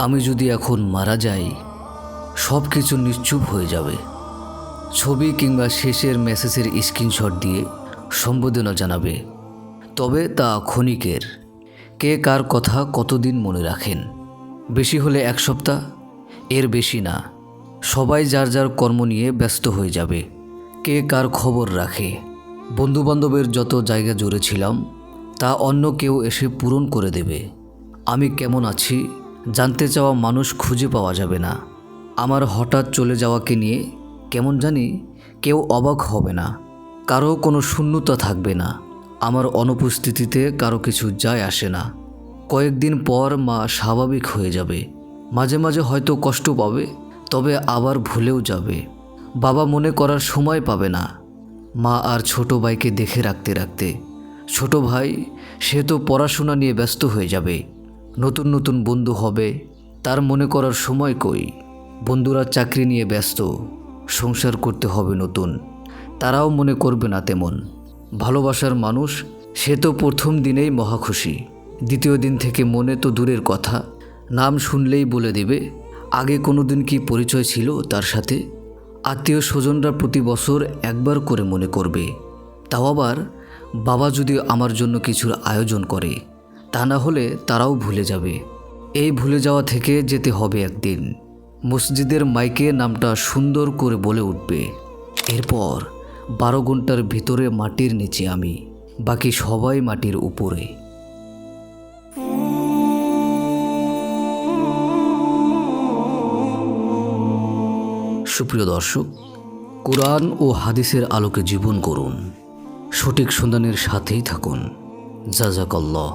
আমি যদি এখন মারা যাই, সব কিছু নিশ্চুপ হয়ে যাবে। ছবি কিংবা শেষের মেসেজের স্ক্রিনশট দিয়ে সম্বোধনা জানাবে, তবে তা ক্ষণিকের। কে কার কথা কতদিন মনে রাখেন? বেশি হলে 1 সপ্তাহ, এর বেশি না। সবাই যার যার কর্ম নিয়ে ব্যস্ত হয়ে যাবে। কে কার খবর রাখে? বন্ধুবান্ধবের যত জায়গা জুড়ে ছিলাম তা অন্য কেউ এসে পূরণ করে দেবে। আমি কেমন আছি জানতে চাওয়া মানুষ খুঁজে পাওয়া যাবে না। আমার হঠাৎ চলে যাওয়াকে নিয়ে কেমন জানি কেউ অবাক হবে না। কারো কোনো শূন্যতা থাকবে না। আমার অনুপস্থিতিতে কারো কিছু যায় আসে না। কয়েকদিন পর মা স্বাভাবিক হয়ে যাবে। মাঝে মাঝে হয়তো কষ্ট পাবে, তবে আবার ভুলেও যাবে। বাবা মনে করার সময় পাবে না। মা আর ছোট ভাইকে দেখে রাখতে রাখতে ছোট ভাই সে তো পড়াশোনা নিয়ে ব্যস্ত হয়ে যাবে। নতুন নতুন বন্ধু হবে, তার মনে করার সময় কই? বন্ধুরা চাকরি নিয়ে ব্যস্ত, সংসার করতে হবে নতুন, তারাও মনে করবে না তেমন। ভালোবাসার মানুষ সে তো প্রথম দিনেই মহা খুশি, দ্বিতীয় দিন থেকে মনে তো দূরের কথা, নাম শুনলেই বলে দেবে আগে কোনো দিন কি পরিচয় ছিল তার সাথে। আত্মীয় স্বজনরা প্রতি বছর একবার করে মনে করবে। তাও আবার বাবা যদি আমার জন্য কিছুর আয়োজন করে, তা না হলে তারাও ভুলে যাবে। এই ভুলে যাওয়া থেকে যেতে হবে একদিন। মসজিদের মাইকে নামটা সুন্দর করে বলে উঠবে। এরপর 12 ঘন্টার ভিতরে মাটির নিচে আমি, বাকি সবাই মাটির উপরে। সুপ্রিয় দর্শক, কোরআন ও হাদিসের আলোকে জীবন করুন, সঠিক সন্ধানের সাথেই থাকুন। জাযাকাল্লাহ।